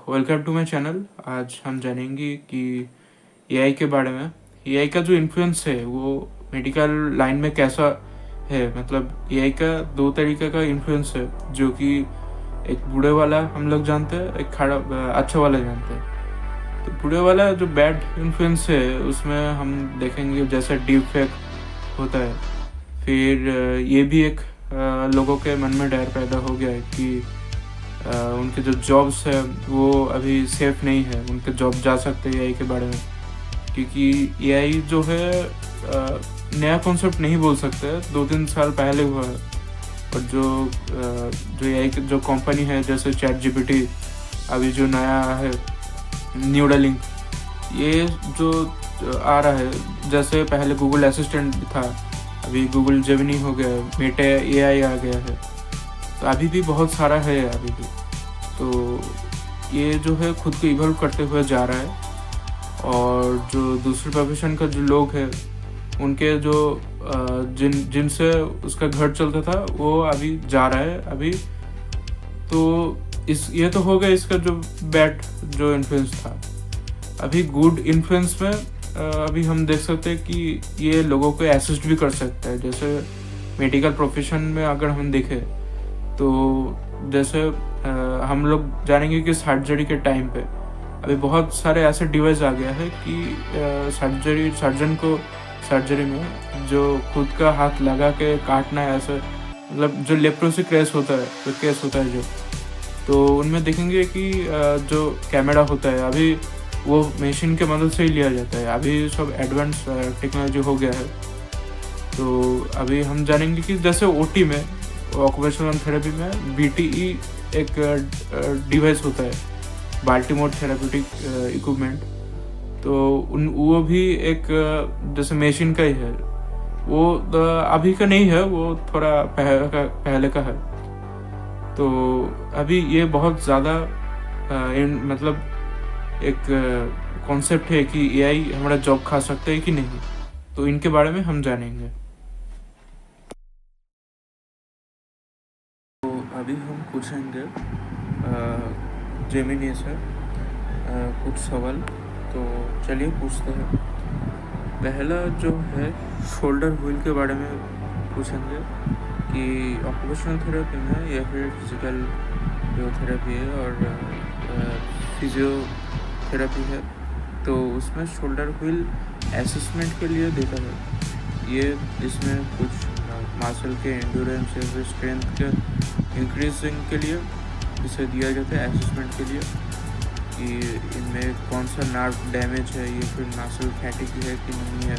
Welcome to my channel. आज हम जानेंगे कि एआई के बारे में। एआई का जो इन्फ्लुएंस है वो मेडिकल लाइन में कैसा है। मतलब एआई का दो तरीके का इन्फ्लुएंस है, जो कि एक बूढ़े वाला हम लोग जानते हैं, एक अच्छा वाला जानते हैं। तो बूढ़े वाला जो बैड इन्फ्लुएंस है उसमें हम देखेंगे जैसे डीप फेक होता है। फिर ये भी एक लोगों के मन में डर पैदा हो गया है कि उनके जो जॉब्स है वो अभी सेफ नहीं है, उनके जॉब जा सकते हैं एआई के बारे में। क्योंकि एआई जो है नया कॉन्सेप्ट नहीं बोल सकते, 2-3 साल पहले हुआ है। और जो एआई की जो कंपनी है जैसे चैट जीपीटी, अभी जो नया है न्यूरालिंक, ये जो आ रहा है, जैसे पहले गूगल असिस्टेंट था, अभी गूगल जेमिनी हो गया है, मेटा एआई आ गया है। तो अभी भी बहुत सारा है अभी भी। तो ये जो है खुद को इवॉल्व करते हुए जा रहा है। और जो दूसरे प्रोफेशन का जो लोग हैं उनके जो जिनसे उसका घर चलता था वो अभी जा रहा है अभी। तो ये तो हो गया इसका जो बैड जो इन्फ्लुएंस था। अभी गुड इन्फ्लुएंस में अभी हम देख सकते हैं कि ये लोगों को असिस्ट भी कर सकता है। जैसे मेडिकल प्रोफेशन में अगर हम देखें तो जैसे हम लोग जानेंगे कि सर्जरी के टाइम पे अभी बहुत सारे ऐसे डिवाइस आ गया है कि सर्जन को सर्जरी में जो खुद का हाथ लगा के काटना है, ऐसे मतलब जो लेप्रोसी केस होता है जो, तो उनमें देखेंगे कि जो कैमरा होता है अभी वो मशीन के मदद से ही लिया जाता है। अभी सब एडवांस टेक्नोलॉजी हो गया है। तो अभी हम जानेंगे कि जैसे ओटी में, ऑक्यूपेशनल थेरेपी में, बीटीई एक डिवाइस होता है, बाल्टीमोर थेराप्यूटिक इक्विपमेंट। तो वो भी एक जैसे मशीन का ही है। वो अभी का नहीं है, वो थोड़ा पहले का है। तो अभी ये बहुत ज़्यादा मतलब एक कॉन्सेप्ट है कि एआई हमारा जॉब खा सकता है कि नहीं। तो इनके बारे में हम जानेंगे। तो अभी हम पूछेंगे जेमिनी से कुछ सवाल। तो चलिए पूछते हैं। पहला जो है शोल्डर व्हील के बारे में पूछेंगे कि ऑक्यूपेशनल थेरेपी में या फिर फिजिकल जो थेरेपी है और फिजियोथेरेपी है, तो उसमें शोल्डर व्हील असेसमेंट के लिए देता है। ये इसमें कुछ मसल के एंड्योरेंस या फिर स्ट्रेंथ के इंक्रीजिंग के लिए इसे दिया जाता है असेसमेंट के लिए कि इनमें कौन सा नर्व डैमेज है या फिर मसल फैटिग है कि नहीं है।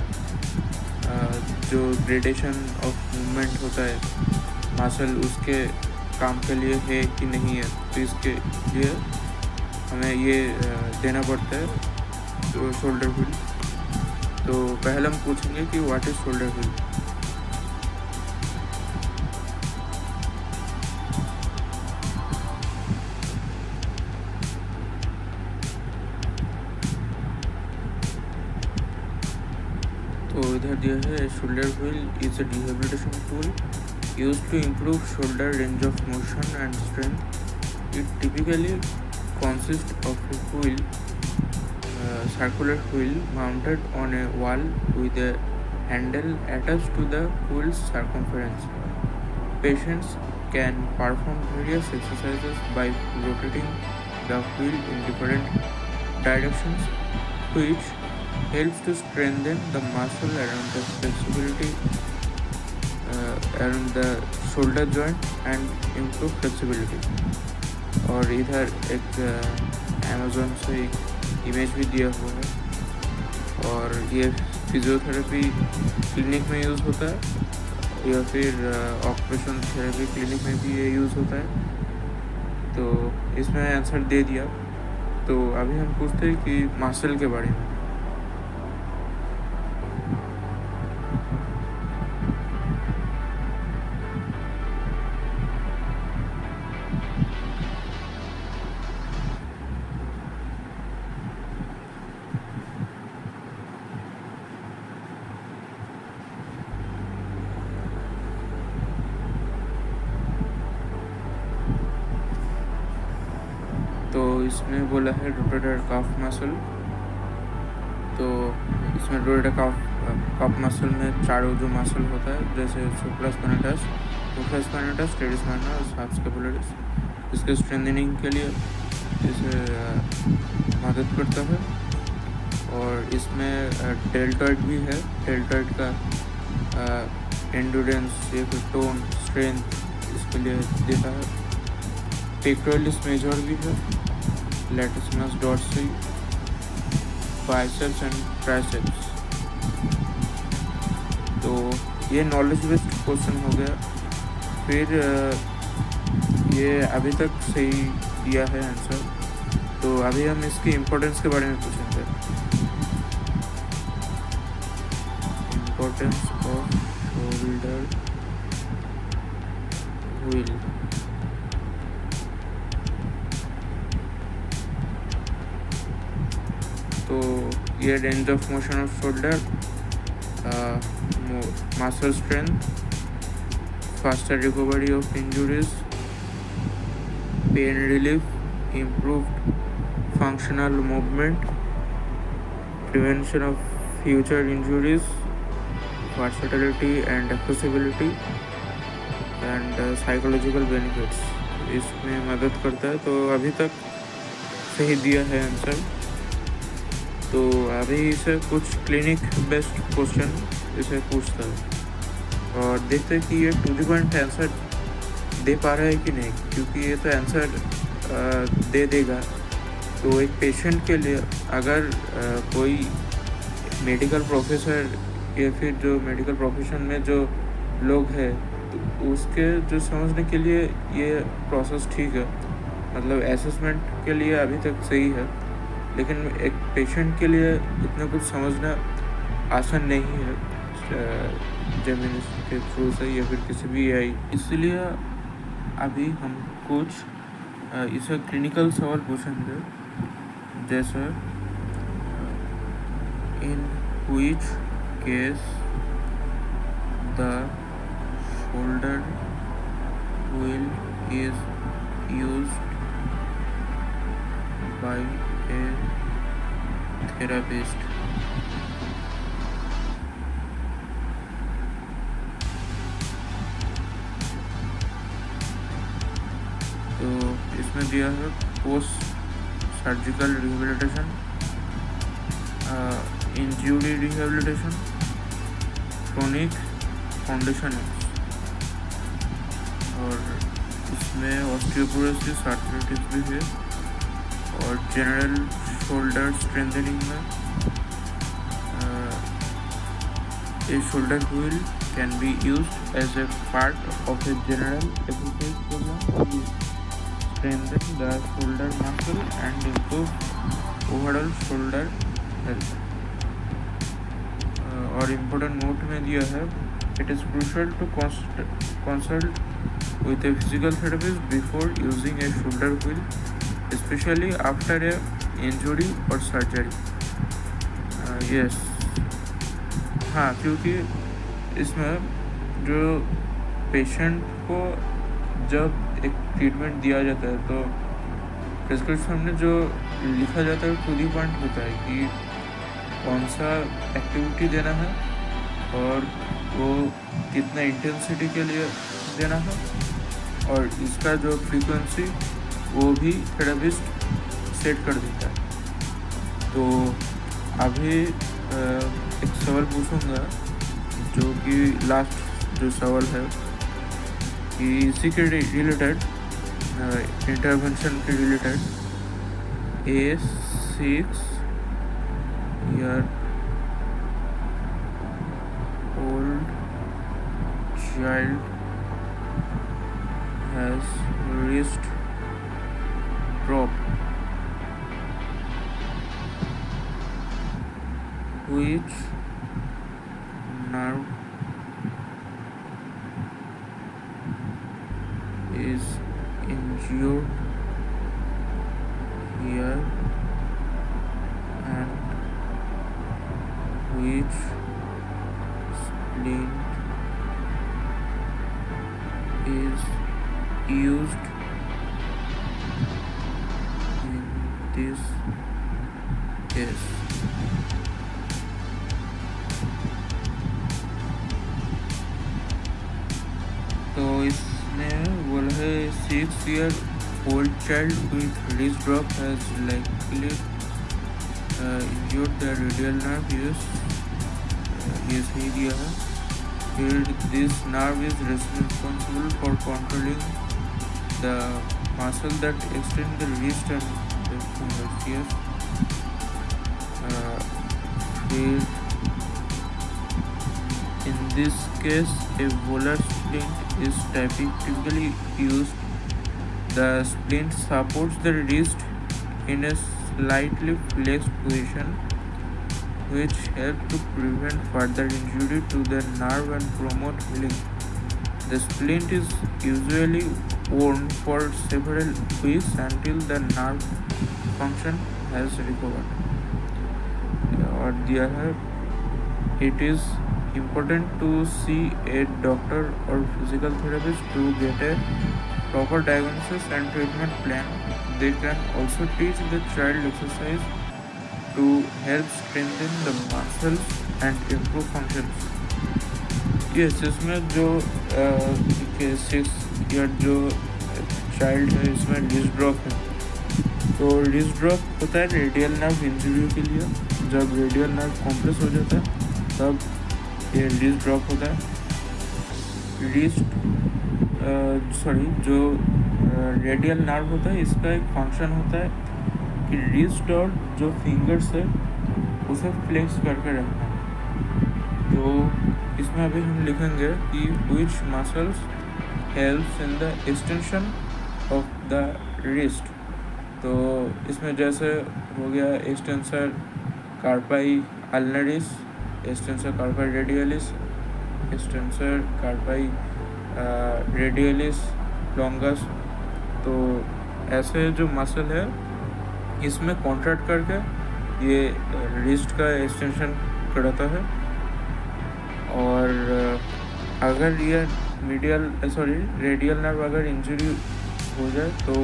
जो ग्रेडेशन ऑफ मूवमेंट होता है मसल उसके काम के लिए है कि नहीं है, तो इसके लिए हमें ये देना पड़ता है तो शोल्डर व्हील। तो पहले हम पूछेंगे कि व्हाट इज शोल्डर व्हील। तो इधर दिया है shoulder wheel is a rehabilitation tool used to improve shoulder range of motion and strength. It typically consists of a wheel, circular wheel mounted on a wall with a handle attached to the wheel's circumference. Patients can perform various exercises by rotating the wheel in different directions, which helps to strengthen the muscle around the flexibility around the shoulder joint and improve flexibility. और इधर एक Amazon से एक image भी दिया हुआ है। और ये फिजियोथेरेपी क्लिनिक में यूज़ होता है या फिर ऑक्यूपेशनल थेरेपी क्लिनिक में भी ये यूज़ होता है। तो इसमें आंसर दे दिया। तो अभी हम पूछते हैं कि मसल के बारे में। तो इसमें बोला है रोटेटर काफ मसल। तो इसमें रोटेटर काफ मसल में चारों जो मसल होता है, जैसे सुप्रास्पाइनटस, इंफ्रास्पाइनटस, टेरिस माइनर और सबस्कैपुलरिस, इसके स्ट्रेंथनिंग के लिए इसे मदद करता है। और इसमें डेल्टॉइड भी है। डेल्टॉइड का एंडोरेंस या फिर टोन, स्ट्रेंथ इसके लिए देता है। पेक्टोरलिस मेजर भी है, latissimus dorsi, biceps and triceps. तो ये नॉलेज बेस्ड क्वेश्चन हो गया। फिर ये अभी तक सही दिया है आंसर। तो अभी हम इसकी इम्पोर्टेंस के बारे में पूछेंगे। Importance off shoulder wheel. तो ये range of motion off shoulder, muscle strength, faster recovery of injuries, pain relief, improved functional movement, prevention of future injuries, versatility and accessibility, and psychological benefits इसमें मदद करता है। तो अभी तक सही दिया है आंसर। तो अभी इसे कुछ क्लिनिक बेस्ड क्वेश्चन इसे पूछता है और देखते हैं कि ये टू द पॉइंट आंसर दे पा रहा है कि नहीं, क्योंकि ये तो आंसर दे देगा। तो एक पेशेंट के लिए अगर कोई मेडिकल प्रोफेसर या फिर जो मेडिकल प्रोफेशन में जो लोग हैं, तो उसके जो समझने के लिए ये प्रोसेस ठीक है, मतलब असेसमेंट के लिए अभी तक सही है। लेकिन एक पेशेंट के लिए इतना कुछ समझना आसान नहीं है जमीन के थ्रू से या फिर किसी भी AI। इसलिए अभी हम कुछ इसे क्लिनिकल सवाल पूछेंगे, जैसे in which case the shoulder wheel is used by a therapist. तो इसमें दिया है post surgical rehabilitation, injury rehabilitation, chronic condition, और इसमें ऑस्टियोपोरोसिस, आर्थराइटिस भी है, और जनरल शोल्डर स्ट्रेंथनिंग में a shoulder wheel can be used as a part of a general exercise program to strengthen the shoulder muscle and improve overall shoulder health। और important note में दिया है, it is crucial to consult with a physical therapist before using a shoulder wheel, especially after a injury or surgery। yes, हाँ, क्योंकि इसमें जो patient को जब एक ट्रीटमेंट दिया जाता है तो प्रिस्क्रिप्शन में जो लिखा जाता है टू दी पॉइंट होता है कि कौन सा एक्टिविटी देना है और वो कितना इंटेंसिटी के लिए देना है, और इसका जो फ्रीक्वेंसी वो भी थेरेपिस्ट सेट कर देता है। तो अभी एक सवाल पूछूंगा, जो कि लास्ट जो सवाल है कि इसी के रिलेटेड, इंटरवेंशन के related, a 6 year old child has wrist drop, which nerve is injured here, and which splint is used in this case. तो इसमें बोला है 6-year-old child with wrist drop has likely injured the radial nerve. Yes, ही दिया है. This nerve is responsible for controlling the muscle that extend the wrist and the fingers. Yes. In this case, a volar splint is typically used. The splint supports the wrist in a slightly flexed position, which helps to prevent further injury to the nerve and promote healing. The splint is usually worn for several weeks until the nerve function has recovered. और दिया है, it is important to see a doctor or physical therapist to get a proper diagnosis and treatment plan. They can also teach the child exercise to help strengthen the muscles and improve functions. Yes, इसमें जो 6 year जो child है इसमें wrist drop है. तो wrist drop होता है radial nerve injury के लिए. जब रेडियल नर्व कॉम्प्रेस हो जाता है तब ये रिस्ट ड्रॉप होता है. जो रेडियल नर्व होता है इसका एक फंक्शन होता है कि रिस्ट और जो फिंगर्स है उसे फ्लेक्स करके रखना. तो इसमें अभी हम लिखेंगे कि which muscles helps in the extension of the wrist. तो इसमें जैसे हो गया extensor carpi ulnaris, extensor carpi radialis, extensor carpi radialis longus. तो ऐसे जो मसल है इसमें कॉन्ट्रैक्ट करके ये रिस्ट का एक्सटेंशन कराता है. और अगर ये रेडियल नर्व अगर इंजरी हो जाए तो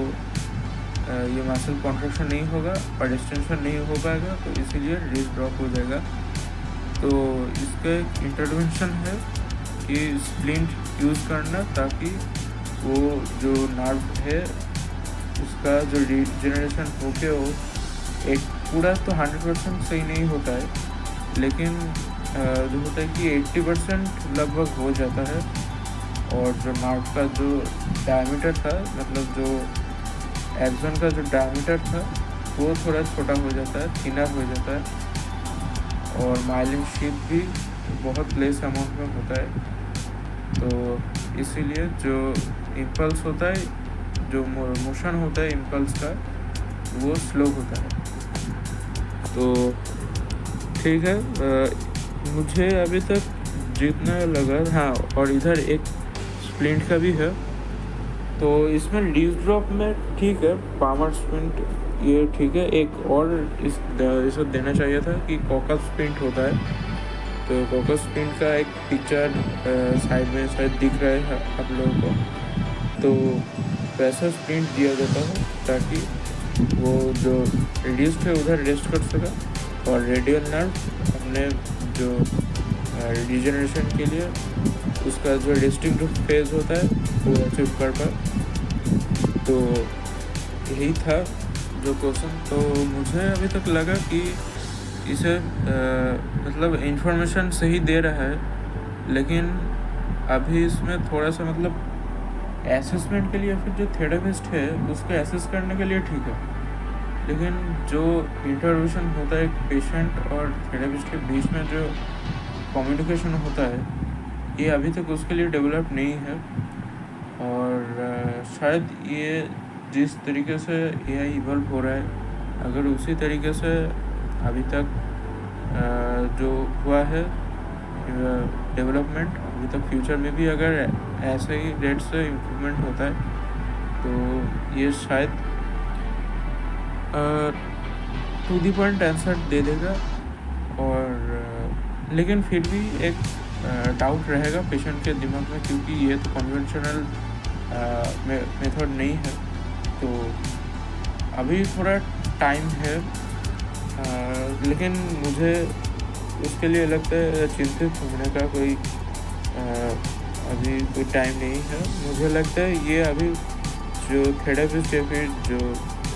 ये मसल कॉन्ट्रैक्शन नहीं होगा और एक्सटेंशन नहीं हो पाएगा, तो इसीलिए रिस्ट ड्रॉप हो जाएगा. तो इसका एक इंटरवेंशन है कि स्प्लिंट यूज़ करना ताकि वो जो नर्व है उसका जो रीजनरेशन होके हो एक पूरा तो 100% सही नहीं होता है, लेकिन जो होता है कि 80% लगभग हो जाता है. और जो नर्व का जो डायमीटर था, मतलब जो एक्सन का जो डायमीटर था वो थोड़ा छोटा हो जाता है, थिनर हो जाता है. और माइलिन शीट भी बहुत लेस अमाउंट में होता है. तो इसीलिए जो इम्पल्स होता है, जो मोशन होता है इम्पल्स का, वो स्लो होता है. तो ठीक है, मुझे अभी तक जितना लगा. हाँ, और इधर एक स्प्लिंट का भी है. तो इसमें रिस्ट ड्रॉप में ठीक है, पामर स्प्लिंट ये ठीक है. एक और इसे देना चाहिए था कि कॉकस स्प्लिंट होता है. तो कॉकस स्प्लिंट का एक पिक्चर साइड में शायद दिख रहा है आप लोगों को. तो वैसा स्प्लिंट दिया जाता है ताकि वो जो रिस्ट है उधर रेस्ट कर सका और रेडियल नर्व अपने जो रीजनरेशन के लिए उसका जो रेस्टिंग फेज होता है वो अचीव कर पाए. तो यही था जो क्वेश्चन. तो मुझे अभी तक लगा कि इसे मतलब इंफॉर्मेशन सही दे रहा है, लेकिन अभी इसमें थोड़ा सा मतलब असेसमेंट के लिए फिर जो थेरेपिस्ट है उसको असेस करने के लिए ठीक है, लेकिन जो इंटरवेंशन होता है एक पेशेंट और थेरेपिस्ट के बीच में जो कम्युनिकेशन होता है ये अभी तक उसके लिए डेवलप नहीं है. और शायद ये जिस तरीके से एआई इवॉल्व हो रहा है, अगर उसी तरीके से अभी तक जो हुआ है डेवलपमेंट, अभी तक फ्यूचर में भी अगर ऐसे ही रेट से इम्प्रूवमेंट होता है तो ये शायद टू दी पॉइंट आंसर दे देगा. और लेकिन फिर भी एक डाउट रहेगा पेशेंट के दिमाग में, क्योंकि ये तो कन्वेंशनल मेथड नहीं है. तो अभी थोड़ा टाइम है, लेकिन मुझे उसके लिए लगता है चिंतित होने का कोई अभी कोई टाइम नहीं है। मुझे लगता है ये अभी जो थेरेपिस्ट या फिर जो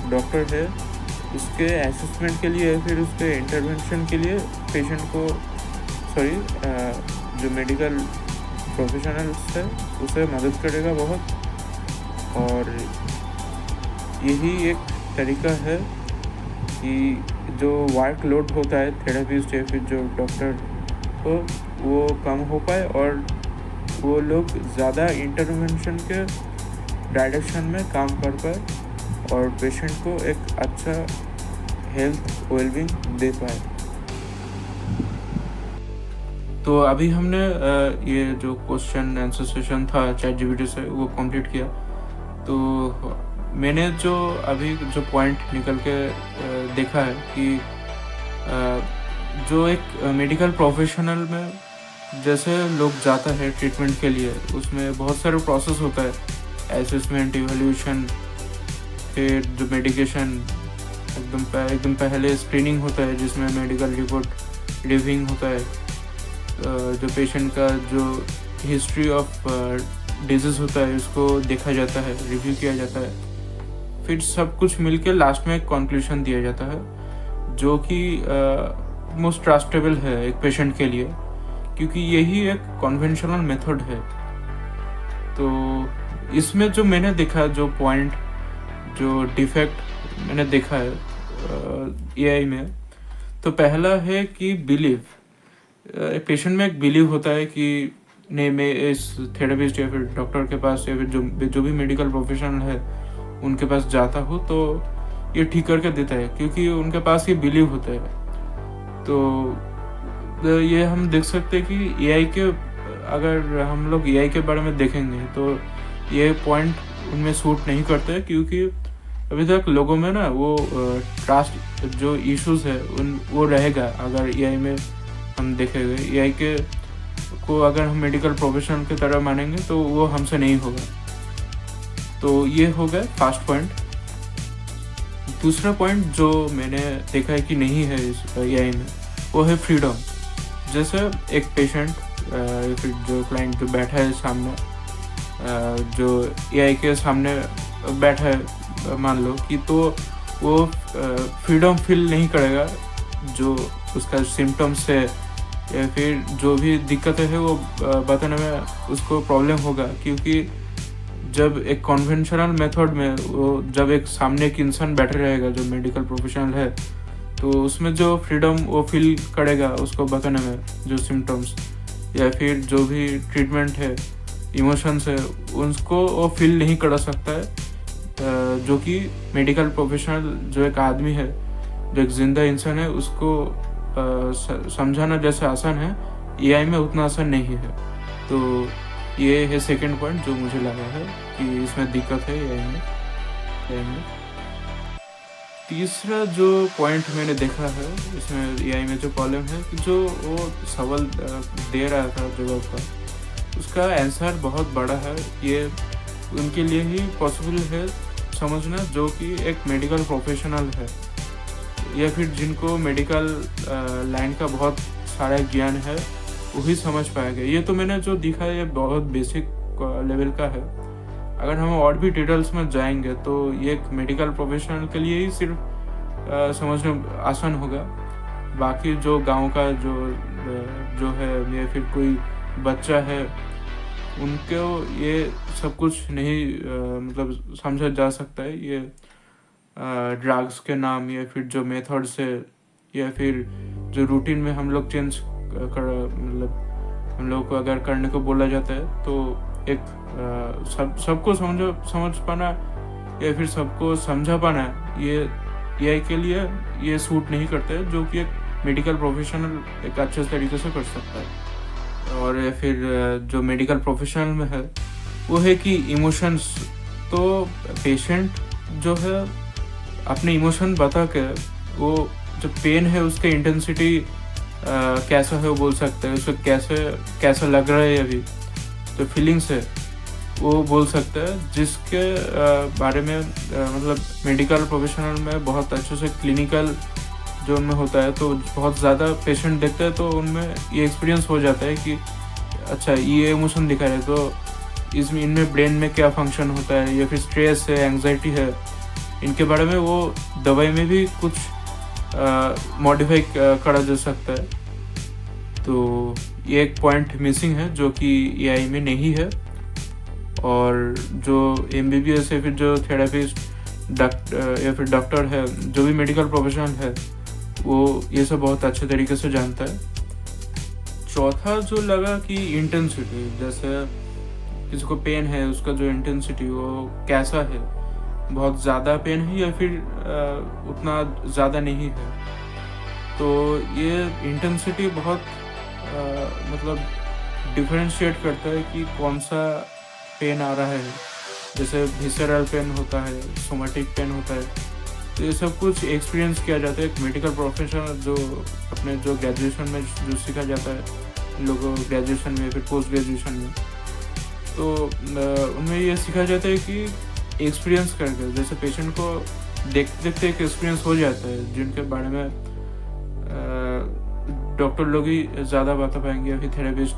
डॉक्टर है उसके असेसमेंट के लिए, फिर उसके इंटरवेंशन के लिए पेशेंट को जो मेडिकल प्रोफेशनल्स है उसे मदद करेगा बहुत। और यही एक तरीका है कि जो वर्क लोड होता है थेरेपिस्ट या फिर जो डॉक्टर को वो कम हो पाए और वो लोग ज़्यादा इंटरवेंशन के डायरेक्शन में काम कर पाए और पेशेंट को एक अच्छा हेल्थ वेलबींग दे पाए। तो अभी हमने ये जो क्वेश्चन आंसर सेशन था ChatGPT से वो कंप्लीट किया। तो मैंने जो अभी जो पॉइंट निकल के देखा है कि जो एक मेडिकल प्रोफेशनल में जैसे लोग जाता है ट्रीटमेंट के लिए, उसमें बहुत सारे प्रोसेस होता है, असेसमेंट, इवैल्यूएशन, फिर जो मेडिकेशन, एकदम पहले स्क्रीनिंग होता है जिसमें मेडिकल रिपोर्ट रिव्यूइंग होता है, जो पेशेंट का जो हिस्ट्री ऑफ डिजीज़ होता है उसको देखा जाता है, रिव्यू किया जाता है, फिर सब कुछ मिलके लास्ट में एक कंक्लूजन दिया जाता है जो कि मोस्ट ट्रस्टेबल है एक पेशेंट के लिए, क्योंकि यही एक कन्वेंशनल मेथड है। तो इसमें जो मैंने देखा, जो पॉइंट, जो डिफेक्ट मैंने देखा है AI में, तो पहला है कि बिलीव। पेशेंट में एक बिलीव होता है कि नहीं, मैं इस थेरेपिस्ट या फिर डॉक्टर के पास या फिर जो भी मेडिकल प्रोफेशनल है उनके पास जाता हूँ तो ये ठीक करके देता है, क्योंकि उनके पास ये बिलीव होता है। तो ये हम देख सकते हैं कि AI के, अगर हम लोग AI के बारे में देखेंगे तो ये पॉइंट उनमें सूट नहीं करते, क्योंकि अभी तक लोगों में ना वो ट्रस्ट जो इश्यूज है वो रहेगा। अगर AI में हम देखेंगे, AI के को अगर हम मेडिकल प्रोफेशनल की तरह मानेंगे तो वो हमसे नहीं होगा। तो ये हो गया फर्स्ट पॉइंट। दूसरा पॉइंट जो मैंने देखा है कि नहीं है इस AI में, वो है फ्रीडम। जैसे एक पेशेंट या फिर जो क्लाइंट जो बैठा है सामने, जो AI के सामने बैठा है मान लो कि, तो वो फ्रीडम फील नहीं करेगा। जो उसका सिम्टम्स है या फिर जो भी दिक्कतें है वो बताने में उसको प्रॉब्लम होगा, क्योंकि जब एक कन्वेंशनल मेथड में वो जब एक सामने एक इंसान बैठे रहेगा जो मेडिकल प्रोफेशनल है, तो उसमें जो फ्रीडम वो फील करेगा उसको बताने में, जो सिम्टम्स या फिर जो भी ट्रीटमेंट है, इमोशंस है, उनको वो फील नहीं कर सकता है। जो कि मेडिकल प्रोफेशनल जो एक आदमी है, जो एक जिंदा इंसान है, उसको समझाना जैसे आसान है, AI में उतना आसान नहीं है। तो ये है सेकंड पॉइंट जो मुझे लगा है कि इसमें दिक्कत है AI में। तीसरा जो पॉइंट मैंने देखा है इसमें AI में जो प्रॉब्लम है कि जो वो सवाल दे रहा था जवाब का, उसका आंसर बहुत बड़ा है। ये उनके लिए ही पॉसिबल है समझना, जो कि एक मेडिकल प्रोफेशनल है या फिर जिनको मेडिकल लाइन का बहुत सारा ज्ञान है, वही समझ पाएगा। ये तो मैंने जो दिखा है ये बहुत बेसिक लेवल का है। अगर हम और भी डिटेल्स में जाएंगे तो ये एक मेडिकल प्रोफेशनल के लिए ही सिर्फ समझना आसान होगा। बाकी जो गांव का जो है या फिर कोई बच्चा है, उनको ये सब कुछ नहीं मतलब समझा जा सकता है। ये ड्रग्स के नाम या फिर जो मेथड्स है या फिर जो रूटीन में हम लोग चेंज मतलब हम लोग को अगर करने को बोला जाता है, तो एक सबको समझ पाना या फिर सबको समझा पाना, ये AI के लिए ये सूट नहीं करता है, जो कि एक मेडिकल प्रोफेशनल एक अच्छे तरीके से कर सकता है। और या फिर जो मेडिकल प्रोफेशनल में है वो है कि इमोशंस। तो पेशेंट जो है अपने इमोशन बता के, वो जो पेन है उसका इंटेंसिटी कैसा है वो बोल सकता है, उसको कैसा लग रहा है अभी, तो फीलिंग्स है वो बोल सकता है, जिसके बारे में मतलब मेडिकल प्रोफेशनल में बहुत अच्छे से क्लिनिकल जो उनमें होता है, तो बहुत ज़्यादा पेशेंट देखते हैं, तो उनमें ये एक्सपीरियंस हो जाता है कि अच्छा ये इमोशन दिखा रहे, तो इसमें इनमें ब्रेन में क्या फंक्शन होता है, या फिर स्ट्रेस है, एंग्जाइटी है, इनके बारे में वो दवाई में भी कुछ मॉडिफाई करा जा सकता है। तो ये एक पॉइंट मिसिंग है जो कि एआई में नहीं है। और जो एमबीबीएस या फिर जो थेरेपिस्ट या फिर डॉक्टर है, जो भी मेडिकल प्रोफेशनल है, वो ये सब बहुत अच्छे तरीके से जानता है। चौथा जो लगा कि इंटेंसिटी, जैसे किसी को पेन है, उसका जो इंटेंसिटी वो कैसा है, बहुत ज़्यादा पेन है या फिर उतना ज़्यादा नहीं है। तो ये इंटेंसिटी बहुत मतलब डिफरेंशिएट करता है कि कौन सा पेन आ रहा है। जैसे विसरल पेन होता है, सोमेटिक पेन होता है, तो ये सब कुछ एक्सपीरियंस किया जाता है। एक मेडिकल प्रोफेशनल जो अपने जो ग्रेजुएशन में जो सीखा जाता है लोगों, ग्रेजुएशन में फिर पोस्ट ग्रेजुएशन में, तो उनमें ये सीखा जाता है कि एक्सपीरियंस करके, जैसे पेशेंट को देखते देखते एक एक्सपीरियंस हो जाता है, जिनके बारे में डॉक्टर लोग ही ज़्यादा बता पाएंगे या फिर थेरेपिस्ट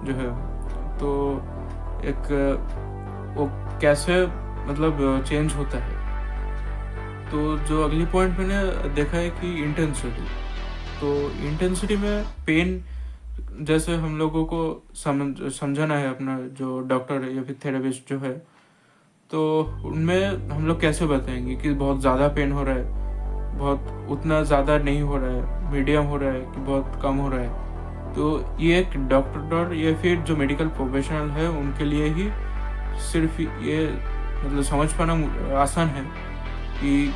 जो है। तो एक वो कैसे मतलब चेंज होता है। तो जो अगली पॉइंट मैंने देखा है कि इंटेंसिटी, तो इंटेंसिटी में पेन जैसे हम लोगों को समझाना है अपना जो डॉक्टर या फिर थेरेपिस्ट जो है, तो उनमें हम लोग कैसे बताएंगे कि बहुत ज़्यादा पेन हो रहा है, बहुत उतना ज़्यादा नहीं हो रहा है, मीडियम हो रहा है कि बहुत कम हो रहा है। तो ये एक डॉक्टर या फिर जो मेडिकल प्रोफेशनल है उनके लिए ही सिर्फ ये मतलब समझ पाना आसान है कि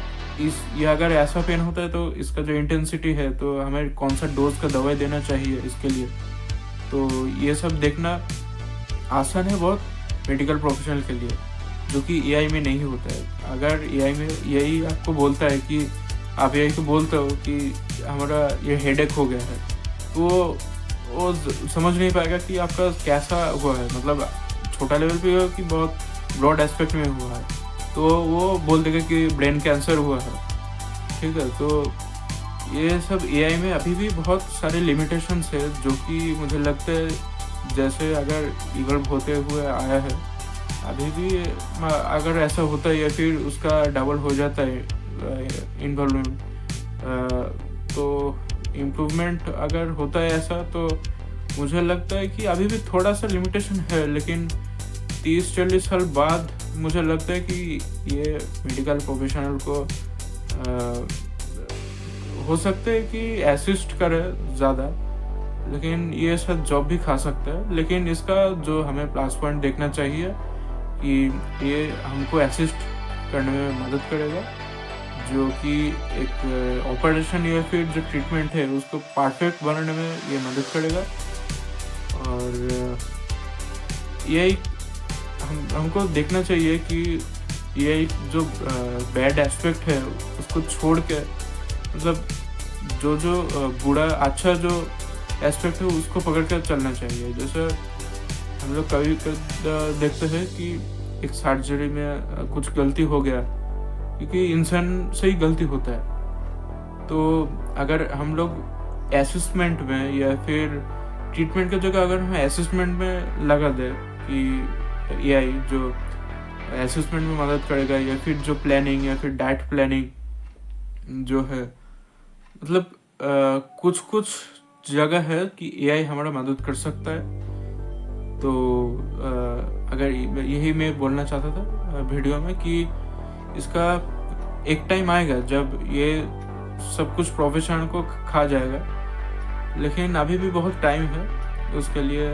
ये अगर ऐसा पेन होता है तो इसका जो इंटेंसिटी है, तो हमें कौन सा डोज का दवाई देना चाहिए इसके लिए। तो ये सब देखना आसान है बहुत मेडिकल प्रोफेशनल के लिए, जो कि एआई में नहीं होता है। अगर एआई में यही आपको बोलता है कि आप एआई को बोलते हो कि हमारा ये हेडेक हो गया है, तो वो समझ नहीं पाएगा कि आपका कैसा हुआ है, मतलब छोटा लेवल पे हो कि बहुत ब्रॉड एस्पेक्ट में हुआ है, तो वो बोल देगा कि ब्रेन कैंसर हुआ है, ठीक है। तो ये सब एआई में अभी भी बहुत सारे लिमिटेशंस है, जो कि मुझे लगता है जैसे अगर इवॉल्व होते हुए आया है, अभी भी अगर ऐसा होता है या फिर उसका डबल हो जाता है इन्वॉल्वमेंट, तो इम्प्रूवमेंट अगर होता है ऐसा, तो मुझे लगता है कि अभी भी थोड़ा सा लिमिटेशन है। लेकिन 30-40 साल बाद मुझे लगता है कि ये मेडिकल प्रोफेशनल को हो सकता है कि असिस्ट करे ज़्यादा, लेकिन ये सब जॉब भी खा सकता है। लेकिन इसका जो हमें प्लस पॉइंट देखना चाहिए कि ये हमको असिस्ट करने में मदद करेगा, जो कि एक ऑपरेशन या फिर जो ट्रीटमेंट है उसको परफेक्ट बनाने में ये मदद करेगा। और यही हमको देखना चाहिए कि ये जो बैड एस्पेक्ट है उसको छोड़ के, मतलब जो बुरा अच्छा जो एस्पेक्ट है उसको पकड़ कर चलना चाहिए। जैसे हम लोग कभी देखते हैं कि एक सर्जरी में कुछ गलती हो गया, क्योंकि इंसान से ही गलती होता है। तो अगर हम लोग असिस्टमेंट में या फिर ट्रीटमेंट की जगह अगर हम असिस्टमेंट में लगा दें कि एआई जो असिस्टमेंट में मदद करेगा, या फिर जो प्लानिंग या फिर डाइट प्लानिंग जो है, मतलब कुछ कुछ जगह है कि एआई हमारा मदद कर सकता है। तो अगर यही मैं बोलना चाहता था वीडियो में कि इसका एक टाइम आएगा जब ये सब कुछ प्रोफेशनल को खा जाएगा, लेकिन अभी भी बहुत टाइम है उसके लिए।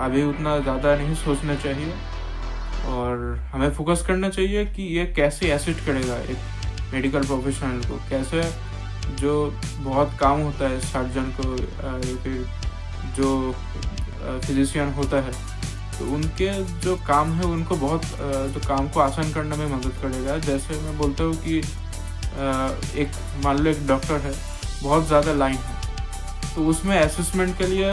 अभी उतना ज़्यादा नहीं सोचना चाहिए और हमें फोकस करना चाहिए कि ये कैसे असिस्ट करेगा एक मेडिकल प्रोफेशनल को, कैसे जो बहुत काम होता है सर्जन को या फिर जो फिजिशियन होता है, तो उनके जो काम है उनको बहुत जो काम को आसान करने में मदद करेगा। जैसे मैं बोलता हूँ कि एक मान लो एक डॉक्टर है, बहुत ज़्यादा लाइन है, तो उसमें असिस्टमेंट के लिए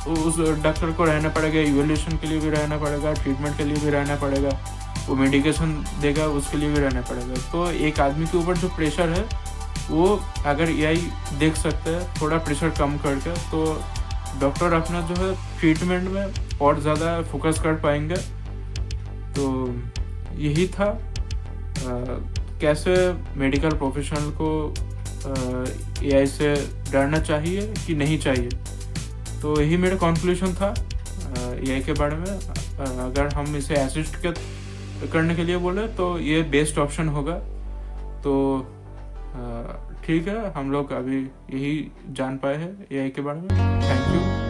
उस डॉक्टर को रहना पड़ेगा, इवोल्यूशन के लिए भी रहना पड़ेगा, ट्रीटमेंट के लिए भी रहना पड़ेगा, वो मेडिकेशन देगा उसके लिए भी रहना पड़ेगा। तो एक आदमी के ऊपर जो प्रेशर है वो अगर एआई देख सकता है थोड़ा प्रेशर कम करके, तो डॉक्टर अपना जो है ट्रीटमेंट में और ज़्यादा फोकस कर पाएंगे। तो यही था कैसे मेडिकल प्रोफेशनल को एआई से डरना चाहिए कि नहीं चाहिए। तो यही मेरा कंक्लूजन था एआई के बारे में। अगर हम इसे असिस्ट करने के लिए बोले तो ये बेस्ट ऑप्शन होगा। तो ठीक है, हम लोग अभी यही जान पाए हैं एआई के बारे में। Thank you.